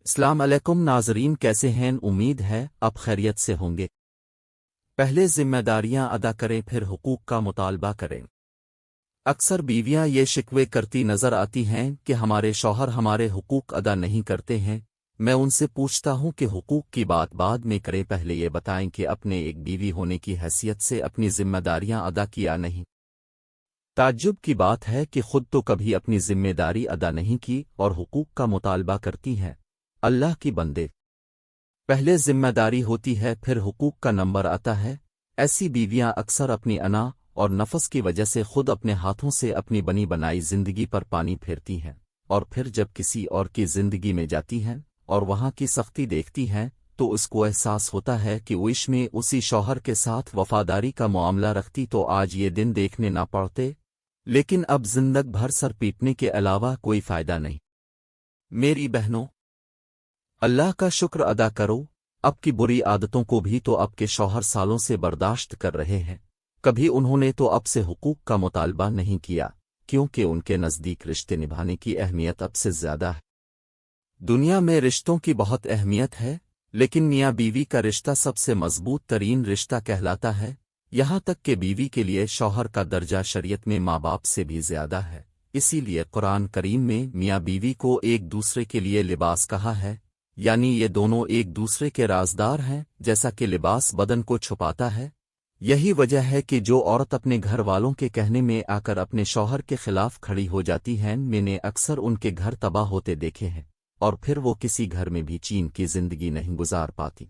السلام علیکم ناظرین، کیسے ہیں؟ امید ہے اب خیریت سے ہوں گے۔ پہلے ذمہ داریاں ادا کریں، پھر حقوق کا مطالبہ کریں۔ اکثر بیویاں یہ شکوے کرتی نظر آتی ہیں کہ ہمارے شوہر ہمارے حقوق ادا نہیں کرتے ہیں۔ میں ان سے پوچھتا ہوں کہ حقوق کی بات بعد میں کریں، پہلے یہ بتائیں کہ اپنے ایک بیوی ہونے کی حیثیت سے اپنی ذمہ داریاں ادا کیا نہیں۔ تعجب کی بات ہے کہ خود تو کبھی اپنی ذمہ داری ادا نہیں کی اور حقوق کا مطالبہ کرتی ہیں۔ اللہ کی بندے، پہلے ذمہ داری ہوتی ہے پھر حقوق کا نمبر آتا ہے۔ ایسی بیویاں اکثر اپنی انا اور نفس کی وجہ سے خود اپنے ہاتھوں سے اپنی بنی بنائی زندگی پر پانی پھیرتی ہیں، اور پھر جب کسی اور کی زندگی میں جاتی ہیں اور وہاں کی سختی دیکھتی ہیں تو اس کو احساس ہوتا ہے کہ وش میں اسی شوہر کے ساتھ وفاداری کا معاملہ رکھتی تو آج یہ دن دیکھنے نہ پڑتے، لیکن اب زندگ بھر سر پیٹنے کے علاوہ کوئی فائدہ نہیں۔ میری بہنوں، اللہ کا شکر ادا کرو، اب کی بری عادتوں کو بھی تو اب کے شوہر سالوں سے برداشت کر رہے ہیں۔ کبھی انہوں نے تو اب سے حقوق کا مطالبہ نہیں کیا، کیونکہ ان کے نزدیک رشتے نبھانے کی اہمیت اب سے زیادہ ہے۔ دنیا میں رشتوں کی بہت اہمیت ہے، لیکن میاں بیوی کا رشتہ سب سے مضبوط ترین رشتہ کہلاتا ہے، یہاں تک کہ بیوی کے لیے شوہر کا درجہ شریعت میں ماں باپ سے بھی زیادہ ہے۔ اسی لیے قرآن کریم میں میاں بیوی کو ایک دوسرے کے لیے لباس کہا ہے، یعنی یہ دونوں ایک دوسرے کے رازدار ہیں، جیسا کہ لباس بدن کو چھپاتا ہے۔ یہی وجہ ہے کہ جو عورت اپنے گھر والوں کے کہنے میں آ کر اپنے شوہر کے خلاف کھڑی ہو جاتی ہیں، میں نے اکثر ان کے گھر تباہ ہوتے دیکھے ہیں، اور پھر وہ کسی گھر میں بھی چین کی زندگی نہیں گزار پاتی۔